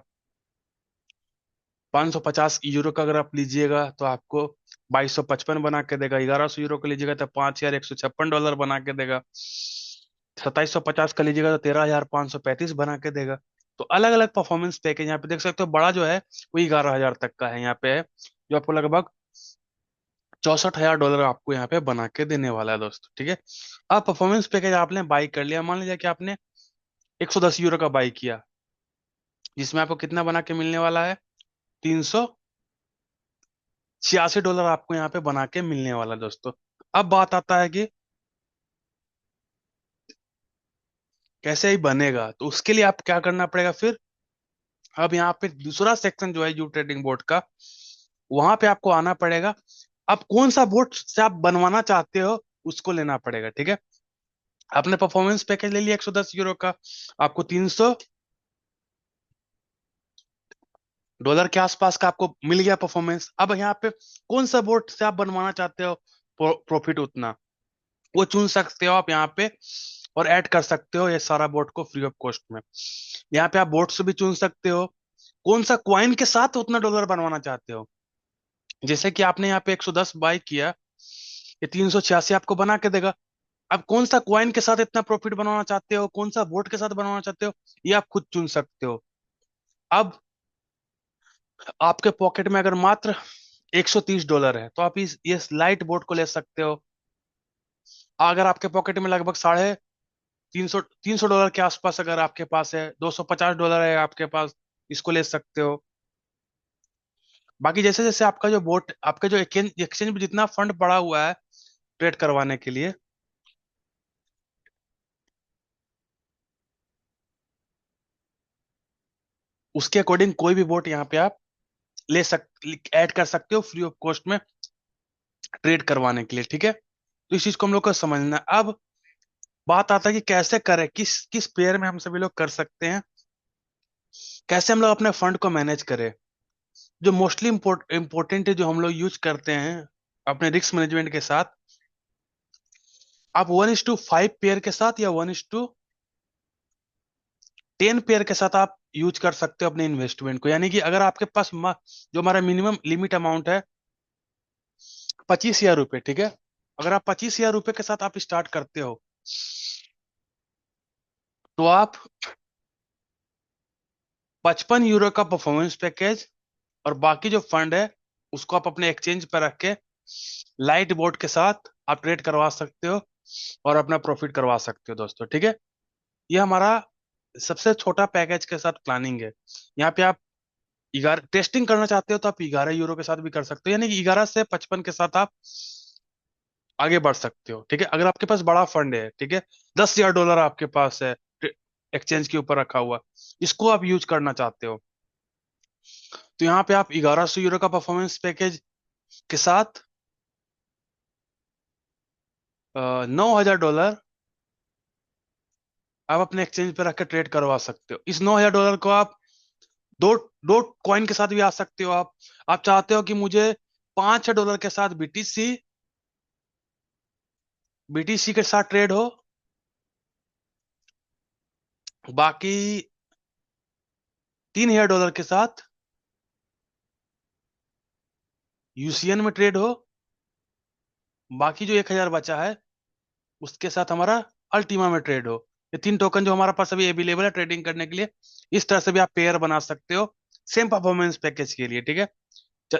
€550 का अगर आप लीजिएगा तो आपको 2255 बना के देगा, €1100 का लीजिएगा तो $5156 बना के देगा, 2750 का लीजिएगा तो 13,535 बना के देगा। तो अलग अलग परफॉर्मेंस पैकेज यहाँ पे देख सकते हो। बड़ा जो है वो 11,000 तक का है यहाँ पे है, जो आपको लगभग $64,000 आपको यहाँ पे बना के देने वाला है दोस्तों। ठीक है, अब परफॉर्मेंस पैकेज आपने बाई कर लिया, मान लीजिए कि आपने €110 का बाई किया, जिसमें आपको कितना बना के मिलने वाला है, $386 आपको यहाँ पे बना के मिलने वाला है दोस्तों। अब बात आता है कि कैसे ही बनेगा, तो उसके लिए आप क्या करना पड़ेगा फिर। अब यहाँ पे दूसरा सेक्शन जो है यू ट्रेडिंग बोर्ड का, वहां पे आपको आना पड़ेगा। अब कौन सा बोर्ड से आप बनवाना चाहते हो उसको लेना पड़ेगा। ठीक है, आपने परफॉर्मेंस पैकेज ले लिया €110 का, आपको डॉलर के आसपास का आपको मिल गया परफॉर्मेंस। अब यहाँ पे कौन सा बोर्ड से आप बनवाना चाहते हो प्रॉफिट उतना, वो चुन सकते हो आप यहाँ पे, और ऐड कर सकते हो ये सारा बोर्ड को फ्री ऑफ कॉस्ट में। यहाँ पे आप बोर्ड से भी चुन सकते हो कौन सा क्वाइन के साथ उतना डॉलर बनवाना चाहते हो। जैसे कि आपने यहाँ पे 110 बाई किया, ये 386 आपको बना के देगा। अब कौन सा क्वाइन के साथ इतना प्रॉफिट बनाना चाहते हो, कौन सा बोर्ड के साथ बनाना चाहते हो, ये आप खुद चुन सकते हो। अब आपके पॉकेट में अगर मात्र $130 है तो आप इस ये लाइट बोर्ड को ले सकते हो। अगर आपके पॉकेट में लगभग साढ़े $300 के आसपास अगर आपके पास है, $250 है आपके पास, इसको ले सकते हो। बाकी जैसे जैसे आपका जो बोर्ड, आपका जो एक्सचेंज एक्सचेंज में जितना फंड पड़ा हुआ है ट्रेड करवाने के लिए, उसके अकॉर्डिंग कोई भी बोर्ड यहाँ पे आप ले सक ऐड कर सकते हो फ्री ऑफ कॉस्ट में ट्रेड करवाने के लिए, ठीक है। तो इस चीज को हम लोग को समझना है। अब बात आता है कि कैसे करें, किस किस पेयर में हम सभी लोग कर सकते हैं, कैसे हम लोग अपने फंड को मैनेज करें। जो मोस्टली इम्पोर्टेंट है, जो हम लोग यूज करते हैं अपने रिस्क मैनेजमेंट के साथ, आप 1:5 पेयर के साथ या 1:10 पेयर के साथ आप यूज कर सकते हो अपने इन्वेस्टमेंट को। यानी कि अगर आपके पास जो हमारा मिनिमम लिमिट अमाउंट है 25,000 रुपये, ठीक है। अगर आप 25,000 रुपये के साथ आप स्टार्ट करते हो, तो आप 55 यूरो का परफॉर्मेंस पैकेज और बाकी जो फंड है उसको आप अपने एक्सचेंज पर रख के लाइट बोर्ड के साथ आप ट्रेड करवा सकते हो और अपना प्रॉफिट करवा सकते हो दोस्तों, ठीक है। ये हमारा सबसे छोटा पैकेज के साथ प्लानिंग है। यहाँ पे आप 11 टेस्टिंग करना चाहते हो तो आप 11 यूरो के साथ भी कर सकते हो, यानी कि 11 से 55 के साथ आप आगे बढ़ सकते हो, ठीक है। अगर आपके पास बड़ा फंड है, ठीक है, $10,000 आपके पास है एक्सचेंज के ऊपर रखा हुआ, इसको आप यूज करना चाहते हो, तो यहाँ पे आप 1100 यूरो का परफॉर्मेंस पैकेज के साथ $9,000 आप अपने एक्सचेंज पे रख के ट्रेड करवा सकते हो। इस $9,000 को आप दो दो कॉइन के साथ भी आ सकते हो। आप चाहते हो कि मुझे $5 के साथ बीटीसी के साथ ट्रेड हो, बाकी $3,000 के साथ यूसीएन में ट्रेड हो, बाकी जो 1,000 बचा है उसके साथ हमारा अल्टीमा में ट्रेड हो। ये तीन टोकन जो हमारे पास अभी अवेलेबल है ट्रेडिंग करने के लिए, इस तरह से भी आप पेयर बना सकते हो सेम परफॉर्मेंस पैकेज के लिए, ठीक है।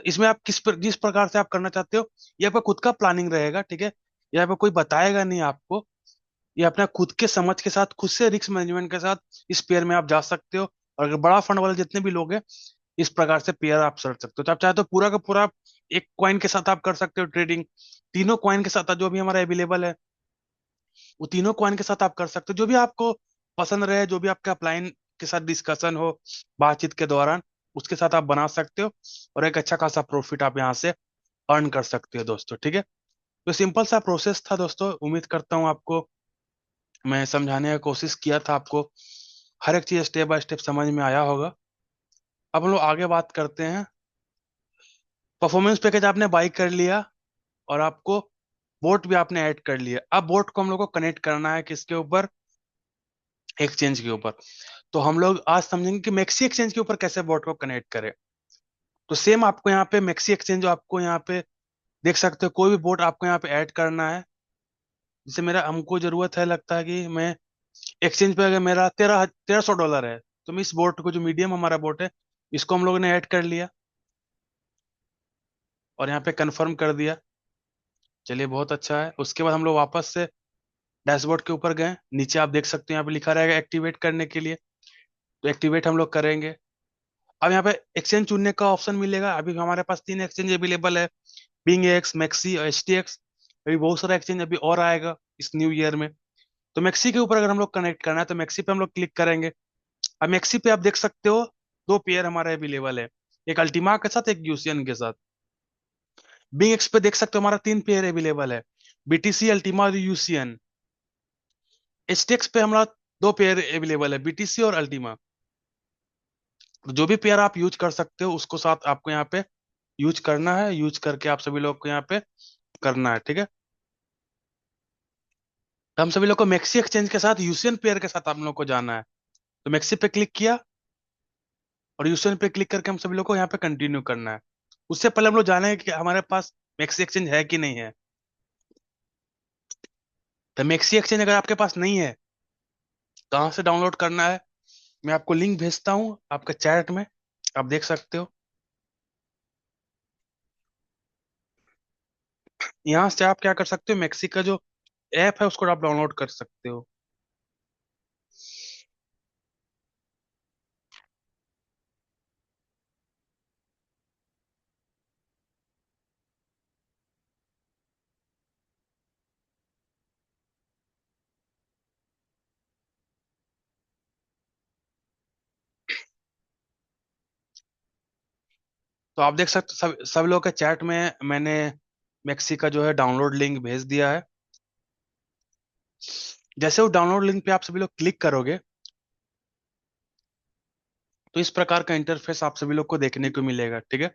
इसमें आप जिस प्रकार से आप करना चाहते हो, ये आपका खुद का प्लानिंग रहेगा, ठीक है। यहाँ पे कोई बताएगा नहीं आपको, ये अपना खुद के समझ के साथ, खुद से रिस्क मैनेजमेंट के साथ इस पेयर में आप जा सकते हो। और अगर बड़ा फंड वाले जितने भी लोग हैं, इस प्रकार से पेयर आप कर सकते हो। तो आप चाहे तो पूरा का पूरा एक क्वाइन के साथ आप कर सकते हो ट्रेडिंग, तीनों क्वाइन के साथ जो भी हमारा अवेलेबल है वो तीनों क्वाइन के साथ आप कर सकते हो, जो भी आपको पसंद रहे, जो भी आपका अपलाइन के साथ डिस्कशन हो बातचीत के दौरान, उसके साथ आप बना सकते हो और एक अच्छा खासा प्रॉफिट आप यहाँ से अर्न कर सकते हो दोस्तों, ठीक है। तो सिंपल सा प्रोसेस था दोस्तों, उम्मीद करता हूँ आपको मैं समझाने का कोशिश किया था, आपको हर एक चीज स्टेप बाय स्टेप समझ में आया होगा। अब हम लोग आगे बात करते हैं। परफॉर्मेंस पैकेज आपने बाई कर लिया और आपको बोट भी आपने ऐड कर लिया। अब बोट को हम लोग को कनेक्ट करना है किसके ऊपर, एक्सचेंज के ऊपर। तो हम लोग आज समझेंगे कि मैक्सी एक्सचेंज के ऊपर कैसे बोट को कनेक्ट करें। तो सेम आपको यहाँ पे मैक्सी एक्सचेंज जो आपको यहाँ पे देख सकते हो, कोई भी बोट आपको यहाँ पे ऐड करना है। जैसे मेरा हमको जरूरत है, लगता है कि मैं एक्सचेंज पे अगर मेरा 1300 डॉलर है, तो मैं इस बोट को, जो मीडियम हमारा बोट है, इसको हम लोगों ने ऐड कर लिया और यहाँ पे कंफर्म कर दिया। चलिए बहुत अच्छा है। उसके बाद हम लोग वापस से डैशबोर्ड के ऊपर गए, नीचे आप देख सकते हो यहाँ पे लिखा रहेगा एक्टिवेट करने के लिए, तो एक्टिवेट हम लोग करेंगे। अब यहाँ पे एक्सचेंज चुनने का ऑप्शन मिलेगा। अभी हमारे पास 3 एक्सचेंज अवेलेबल है, बिंग एक्स, मैक्सी और एचटीएक्स। अभी बहुत सारा एक्सचेंज अभी और आएगा इस न्यू ईयर में। तो मैक्सी के ऊपर अगर हम लोग कनेक्ट करना है तो मैक्सी पे हम लोग क्लिक करेंगे। अब मैक्सी पे आप देख सकते हो दो पेयर हमारे अवेलेबल है, एक अल्टीमा के साथ, एक यूसीएन के साथ। बिंग एक्स पे देख सकते हो हमारा 3 पेयर अवेलेबल है, बीटीसी, अल्टीमा और यूसीएन। एचटीएक्स पे हमारा 2 पेयर अवेलेबल है, बीटीसी और अल्टीमा। तो जो भी पेयर आप यूज कर सकते हो उसको साथ आपको यहाँ पे यूज करना है, यूज करके आप सभी लोग को यहाँ पे करना है, ठीक है। तो हम सभी लोग को मैक्सी एक्सचेंज के साथ यूसीएन पेयर के साथ हम लोग को जाना है। तो मैक्सी पे क्लिक किया और यूसीएन पे क्लिक करके हम सभी लोग को यहाँ पे कंटिन्यू करना है। उससे पहले हम लोग जानेंगे कि हमारे पास मैक्सी एक्सचेंज है कि नहीं है। तो मैक्सी एक्सचेंज अगर आपके पास नहीं है, कहाँ से डाउनलोड करना है, मैं आपको लिंक भेजता हूँ आपके चैट में, आप देख सकते हो। यहाँ से आप क्या कर सकते हो, मैक्सी का जो ऐप है उसको आप डाउनलोड कर सकते हो। तो आप देख सकते हो सब लोग के चैट में मैंने मैक्सी का जो है डाउनलोड लिंक भेज दिया है। जैसे वो डाउनलोड लिंक पे आप सभी लोग क्लिक करोगे तो इस प्रकार का इंटरफेस आप सभी लोग को देखने को मिलेगा, ठीक है।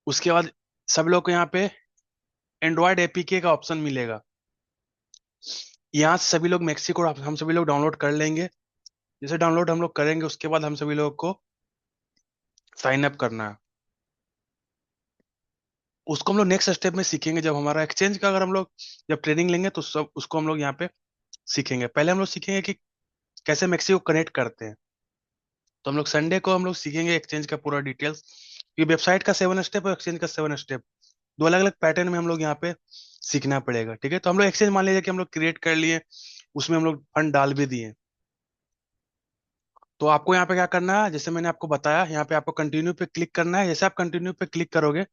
उसके बाद सब लोग को यहाँ पे एंड्रॉयड एपीके का ऑप्शन मिलेगा। यहाँ से सभी लोग मैक्सी को हम सभी लोग डाउनलोड कर लेंगे। जैसे डाउनलोड हम लोग करेंगे उसके बाद हम सभी लोग को साइन अप करना है। उसको हम लोग नेक्स्ट स्टेप में सीखेंगे, जब हमारा एक्सचेंज का अगर हम लोग जब ट्रेनिंग लेंगे तो सब उसको हम लोग यहाँ पे सीखेंगे। पहले हम लोग सीखेंगे कि कैसे मैक्सी को कनेक्ट करते हैं। तो हम लोग संडे को हम लोग सीखेंगे एक्सचेंज का पूरा डिटेल्स। ये वेबसाइट का 7 स्टेप और एक्सचेंज का 7 स्टेप, दो अलग अलग पैटर्न में हम लोग यहाँ पे सीखना पड़ेगा, ठीक है। तो हम लोग एक्सचेंज मान लीजिए कि हम लोग क्रिएट कर लिए, उसमें हम लोग फंड डाल भी दिए। तो आपको यहाँ पे क्या करना है, जैसे मैंने आपको बताया, यहाँ पे आपको कंटिन्यू पे क्लिक करना है। जैसे आप कंटिन्यू पे क्लिक करोगे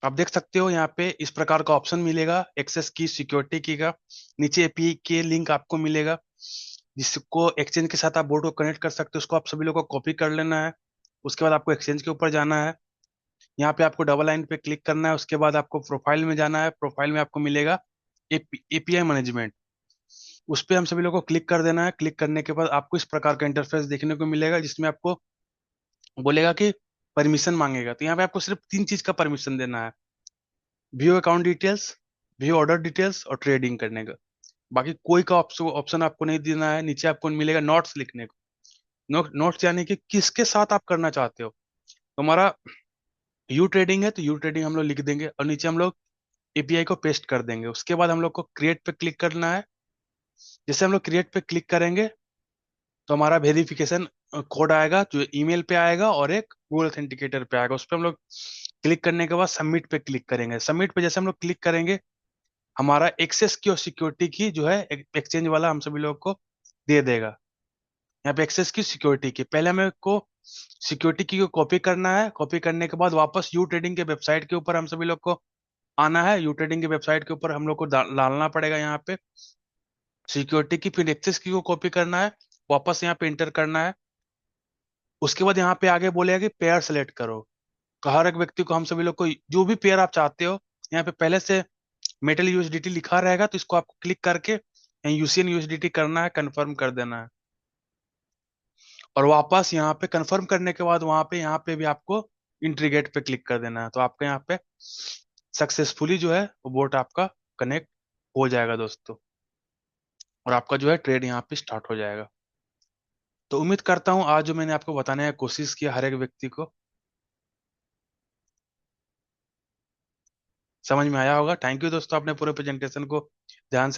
आप देख सकते हो यहाँ पे इस प्रकार का ऑप्शन मिलेगा, एक्सेस की, सिक्योरिटी की का। नीचे एपीआई के लिंक आपको मिलेगा जिसको एक्सचेंज के साथ आप बोर्ड को कनेक्ट कर सकते हो। उसको आप सभी लोग को कॉपी कर लेना है। उसके बाद आपको एक्सचेंज के ऊपर जाना है। यहाँ पे आपको डबल लाइन पे क्लिक करना है। उसके बाद आपको प्रोफाइल में जाना है। प्रोफाइल में आपको मिलेगा एपीआई मैनेजमेंट, उस पे हम सभी लोग को क्लिक कर देना है। क्लिक करने के बाद आपको इस प्रकार का इंटरफेस देखने को मिलेगा जिसमें आपको बोलेगा कि परमिशन मांगेगा। तो यहाँ पे आपको सिर्फ 3 चीज का परमिशन देना है, view account details, view order details और ट्रेडिंग करने का। बाकी कोई का ऑप्शन आपको नहीं देना है। नीचे आपको मिलेगा नोट्स लिखने को। नोट्स यानी कि किसके साथ आप करना चाहते हो। तो हमारा यू ट्रेडिंग है तो यू ट्रेडिंग हम लोग लिख देंगे और नीचे हम लोग एपीआई को पेस्ट कर देंगे। उसके बाद हम लोग को क्रिएट पे क्लिक करना है। जैसे हम लोग क्रिएट पे क्लिक करेंगे तो हमारा वेरिफिकेशन कोड आएगा जो ईमेल पे आएगा और एक गूगल ऑथेंटिकेटर पे आएगा। उस पर हम लोग क्लिक करने के बाद सबमिट पे क्लिक करेंगे। सबमिट पे जैसे हम लोग क्लिक करेंगे हमारा एक्सेस की और सिक्योरिटी की जो है एक्सचेंज वाला हम सभी लोग को दे देगा। यहाँ पे एक्सेस की, सिक्योरिटी की, पहले हमें को सिक्योरिटी की को कॉपी करना है। कॉपी करने के बाद वापस यू ट्रेडिंग के वेबसाइट के ऊपर हम सभी लोग को आना है। यू ट्रेडिंग के वेबसाइट के ऊपर हम लोग को डालना पड़ेगा यहाँ पे सिक्योरिटी की, फिर एक्सेस की को कॉपी करना है, वापस यहाँ पे इंटर करना है। उसके बाद यहाँ पे आगे बोलेगा कि पेयर सेलेक्ट करो। तो हर एक व्यक्ति को हम सभी लोग को जो भी पेयर आप चाहते हो यहाँ पे पहले से मेटल यूएसडीटी लिखा रहेगा, तो इसको आपको क्लिक करके यूसीएन यूएसडीटी करना है, कंफर्म कर देना है। और वापस यहाँ पे कंफर्म करने के बाद वहां पे यहाँ पे भी आपको इंट्रीगेट पे क्लिक कर देना है। तो आपका यहाँ पे सक्सेसफुली जो है वो बोट आपका कनेक्ट हो जाएगा दोस्तों, और आपका जो है ट्रेड यहाँ पे स्टार्ट हो जाएगा। तो उम्मीद करता हूँ आज जो मैंने आपको बताने की कोशिश किया हर एक व्यक्ति को समझ में आया होगा। थैंक यू दोस्तों, आपने पूरे प्रेजेंटेशन को ध्यान से